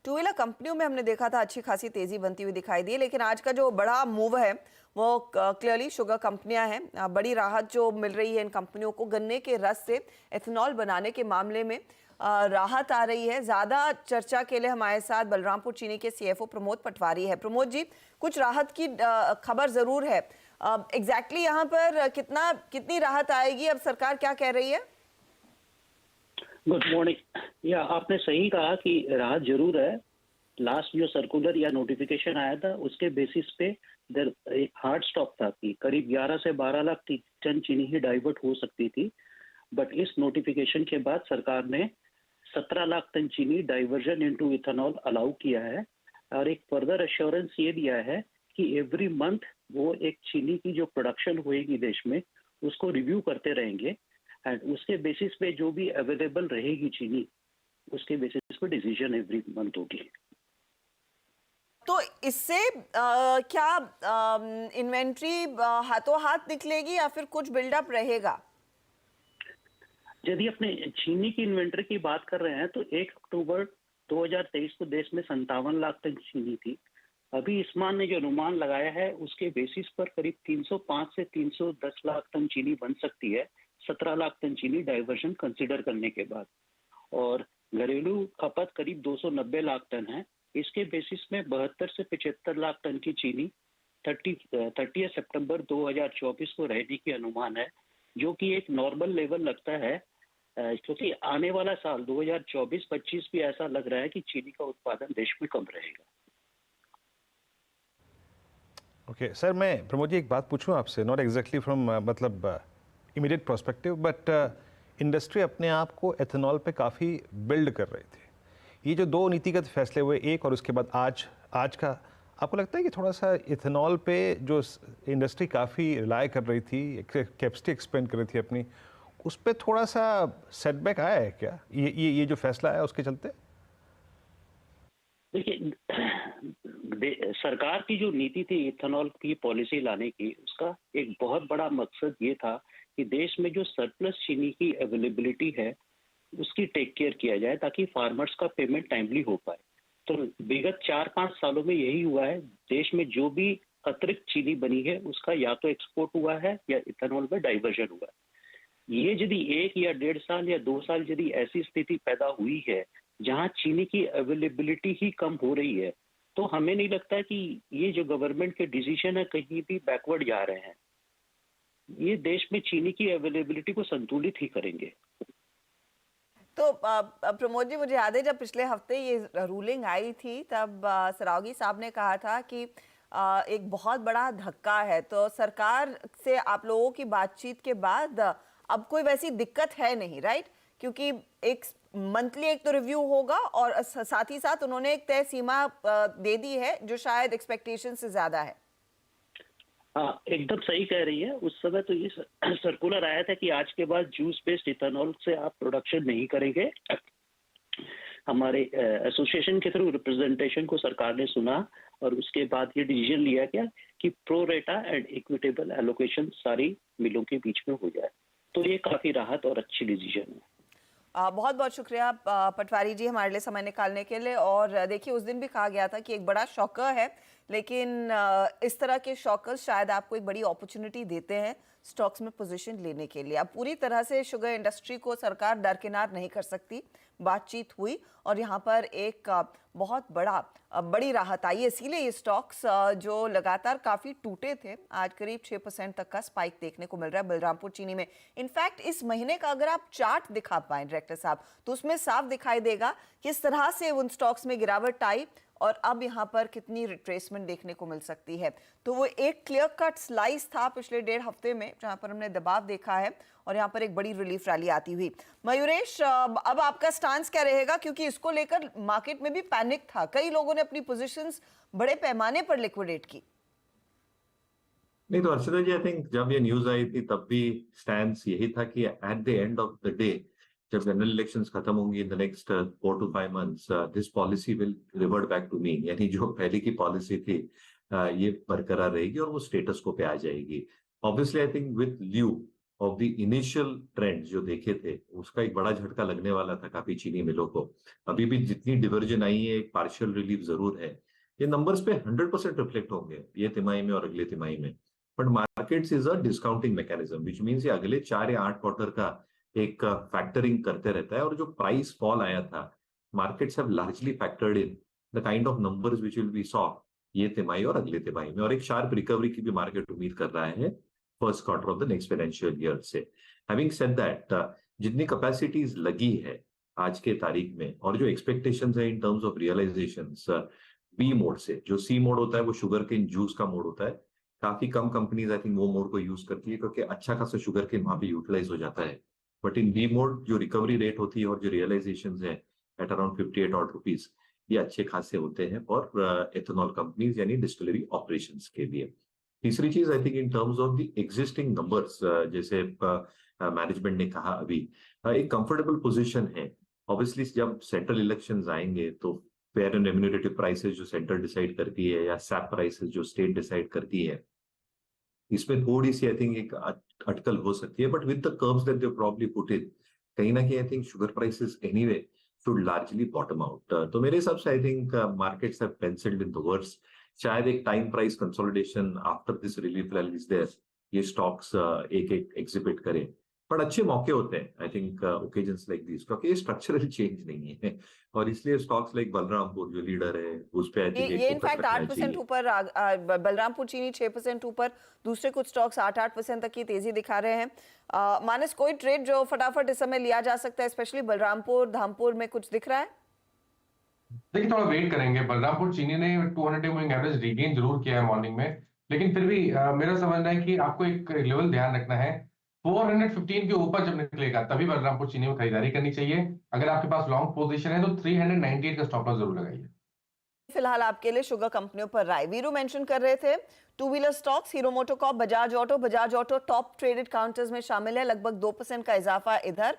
Two wheeler कंपनियों में हमने देखा था अच्छी खासी तेजी बनती हुई दिखाई दी, लेकिन आज का जो बड़ा मूव है वो क्लियरली शुगर कंपनियां हैं। बड़ी राहत जो मिल रही है इन कंपनियों को, गन्ने के रस से एथेनॉल बनाने के मामले में राहत आ रही है। ज्यादा चर्चा के लिए हमारे साथ बलरामपुर चीनी के सीएफओ प्रमोद पटवारी है। प्रमोद जी, कुछ राहत की खबर जरूर है। एग्जैक्टली यहाँ पर कितनी राहत आएगी, अब सरकार क्या कह रही है? Good morning. या आपने सही कहा कि राहत जरूर है। लास्ट जो सर्कुलर या नोटिफिकेशन आया था उसके बेसिस पे एक हार्ड स्टॉप था कि करीब 11 से 12 लाख टन चीनी ही डाइवर्ट हो सकती थी। बट इस नोटिफिकेशन के बाद सरकार ने 17 लाख टन चीनी डाइवर्जन इनटू इथेनॉल अलाउ किया है और एक फर्दर एश्योरेंस ये दिया है कि एवरी मंथ वो एक चीनी की जो प्रोडक्शन होएगी देश में उसको रिव्यू करते रहेंगे एंड उसके बेसिस पे जो भी अवेलेबल रहेगी चीनी उसके बेसिस पे डिसीजन एवरी मंथ होगी। तो इससे क्या इन्वेंट्री हाथों हाथ निकलेगी या फिर कुछ बिल्डअप रहेगा? यदि अपने चीनी की इन्वेंट्री की बात कर रहे हैं तो 1 अक्टूबर 2023 को देश में 57 लाख टन चीनी थी। अभी इस्मान ने जो अनुमान लगाया है उसके बेसिस पर करीब 305 से 310 लाख टन चीनी बन सकती है, 17 लाख टन चीनी डाइवर्जन कंसिडर करने के बाद। और घरेलू खपत करीब 290 लाख टन है। इसके बेसिस में 72 से 75 लाख टन की चीनी 30 सितंबर 2024 को रहने की अनुमान है, जो कि एक नॉर्मल लेवल लगता है क्योंकि आने वाला साल 2024-25 भी ऐसा लग रहा है कि चीनी का उत्पादन देश में कम रहेगा। ओके सर, मैं प्रमोद जी एक बात पूछूं आपसे, नॉट एग्जैक्टली फ्रॉम मतलब इमीडिएट पर्सपेक्टिव, बट इंडस्ट्री अपने आप को एथेनॉल पे काफ़ी बिल्ड कर रही थी। ये जो दो नीतिगत फैसले हुए, एक और उसके बाद आज का, आपको लगता है कि थोड़ा सा इथेनॉल पे जो इंडस्ट्री काफ़ी रिलाय कर रही थी, कैपेसिटी एक्सपेंड कर रही थी अपनी, उस पर थोड़ा सा सेटबैक आया है क्या ये जो फैसला आया उसके चलते? देखिए, सरकार की जो नीति थी इथेनॉल की पॉलिसी लाने की, उसका एक बहुत बड़ा मकसद ये था कि देश में जो सरप्लस चीनी की अवेलेबिलिटी है उसकी टेक केयर किया जाए ताकि फार्मर्स का पेमेंट टाइमली हो पाए। तो विगत 4-5 सालों में यही हुआ है। देश में जो भी अतिरिक्त चीनी बनी है उसका या तो एक्सपोर्ट हुआ है या इथेनॉल में डाइवर्जन हुआ है। ये यदि 1 या 1.5 साल या 2 साल यदि ऐसी स्थिति पैदा हुई है जहां चीनी की अवेलेबिलिटी ही कम हो रही है, तो हमें नहीं लगता कि ये जो गवर्नमेंट के डिसीजन है कहीं भी बैकवर्ड जा रहे हैं। ये देश में चीनी की अवेलेबिलिटी को संतुलित ही करेंगे। तो प्रमोद जी, मुझे याद है जब पिछले हफ्ते ये रूलिंग आई थी तब सरावगी साहब ने कहा था कि एक बहुत बड़ा धक्का है। तो सरकार से आप लोगों की बातचीत के बाद अब कोई वैसी दिक्कत है नहीं, राइट? क्योंकि एक मंथली एक तो रिव्यू होगा और साथ ही साथ उन्होंने एक तय सीमा दे दी है जो शायद एक्सपेक्टेशन से ज्यादा है। हाँ, एकदम सही कह रही है। उस समय तो ये सर्कुलर आया था कि आज के बाद जूस बेस्ड इथेनॉल से आप प्रोडक्शन नहीं करेंगे। हमारे एसोसिएशन के थ्रू रिप्रेजेंटेशन को सरकार ने सुना और उसके बाद ये डिसीजन लिया गया कि प्रो रेटा एंड इक्विटेबल एलोकेशन सारी मिलों के बीच में हो जाए। तो ये काफी राहत और अच्छी डिसीजन है। बहुत बहुत शुक्रिया पटवारी जी हमारे लिए समय निकालने के लिए। और देखिए, उस दिन भी कहा गया था कि एक बड़ा शॉकर है, लेकिन इस तरह के शॉकर्स शायद आपको एक बड़ी अपॉर्चुनिटी देते हैं स्टॉक्स में पोजीशन लेने के लिए। अब पूरी तरह से शुगर इंडस्ट्री को सरकार दरकिनार नहीं कर सकती। बातचीत हुई और यहाँ पर एक बहुत बड़ी राहत आई, इसीलिए ये स्टॉक्स जो लगातार काफ़ी टूटे थे, आज करीब 6% तक का स्पाइक देखने को मिल रहा है बलरामपुर चीनी में। इनफैक्ट इस महीने का अगर आप चार्ट दिखा पाएं डायरेक्टर साहब, तो उसमें साफ दिखाई देगा किस तरह से उन स्टॉक्स में गिरावट आई और अब यहाँ पर कितनी रिट्रेसमेंट देखने को मिल सकती है। तो वो एक क्लियर कट स्लाइस था पिछले 1.5 हफ्ते में जहाँ पर हमने दबाव देखा है और यहाँ पर एक बड़ी रिलीफ रैली आती हुई। मयूरेश, अब आपका स्टांस क्या रहेगा, क्योंकि इसको लेकर मार्केट में भी पैनिक था, कई लोगों ने अपनी पोजीशंस बड़े पैमाने पर लिक्विडेट की। नहीं तो अर्चना जी, आई थिंक जब ये न्यूज आई थी तब भी स्टैंड यही था कि at the end of the day जब जनरल इलेक्शंस खत्म होंगी in the next 4 to 5 months, this policy will revert back to mean, यानी जो पहले की पॉलिसी थी ये बरकरार रहेगी और वो स्टेटस को पे आ जाएगी। Obviously I think with lieu of the initial trend जो देखे थे, उसका एक बड़ा झटका लगने वाला था काफी चीनी मिलों को। अभी भी जितनी डिवर्जन आई है, एक पार्शियल रिलीफ जरूर है। ये नंबर्स पे 100% रिफ्लेक्ट होंगे ये तिमाही में और अगले तिमाही में। But markets is a discounting mechanism, which means ये अगले 4 या 8 क्वार्टर का एक फैक्टरिंग करते रहता है। और जो प्राइस फॉल आया था, markets have largely factored in the kind of numbers which will be saw ये तिमाही और अगले तिमाही में। और एक शार्प रिकवरी की भी मार्केट उम्मीद कर रहा है first quarter of the next financial year से। हैविंग सेड दैट, जितनी कैपेसिटीज लगी है आज के तारीख में और जो एक्सपेक्टेशंस है in terms of realisations B mode से, जो सी मोड होता है वो शुगर केन जूस का मोड होता है, काफी कम कंपनीज आई थिंक वो मोड को यूज करती है क्योंकि अच्छा खासा शुगर केन वहां पे यूटिलाइज हो जाता है। बट इन बी मोड जो रिकवरी रेट होती है और जो रियलाइजेशंस है एट अराउंड 58 ऑड रुपीज, ये अच्छे खासे होते हैं फॉर एथेनॉल कंपनीज यानी डिस्टिलरी ऑपरेशंस के लिए। तीसरी चीज I think in terms of the existing numbers, जैसे मैनेजमेंट ने कहा अभी एक कंफर्टेबल पोजीशन है। ऑब्वियसली जब सेंट्रल इलेक्शंस आएंगे तो फेयर एंड रेम्यूनरेटिव प्राइसेस जो सेंटर डिसाइड करती है या सैप प्राइसेस जो स्टेट डिसाइड करती है, इसमें थोड़ी सी आई थिंक एक अटकल हो सकती है। But with the curves that they probably put in, कहीं ना कहीं I think sugar prices anyway should largely bottom out. तो मेरे हिसाब से I think markets have pencilled in the words. शायद एक time price consolidation after this relief rally is there, ये स्टॉक्स एक एक एग्जिबिट करें। बट अच्छे मौके होते हैं I think occasions like this, क्योंकि ये स्ट्रक्चरल चेंज नहीं है और इसलिए स्टॉक्स लाइक बलरामपुर जो लीडर है उस पे आई थिंक ये इनफैक्ट 8% ऊपर बलरामपुर चीनी 6% ऊपर, दूसरे कुछ स्टॉक्स 8% तक की तेजी दिखा रहे हैं। मानस, कोई ट्रेड जो फटाफट इस समय लिया जा सकता है, स्पेशली बलरामपुर धामपुर में कुछ दिख रहा है? देखिए थोड़ा वेट करेंगे। बलरामपुर चीनी ने 200 मूविंग एवरेज रिगेन जरूर किया है मॉर्निंग में, लेकिन फिर भी मेरा समझना है कि आपको एक लेवल ध्यान रखना है, 415 के ऊपर जब निकलेगा तभी बलरामपुर चीनी में खरीदारी करनी चाहिए। अगर आपके पास लॉन्ग पोजीशन है तो 398 का स्टॉप लॉस जरूर लगाइए। फिलहाल आपके लिए शुगर कंपनियों पर राय। वीरू मेंशन कर रहे थे two wheeler stocks, hero MotoCorp, Bajaj auto top traded counters में शामिल है, लगभग 2% का इजाफा इधर।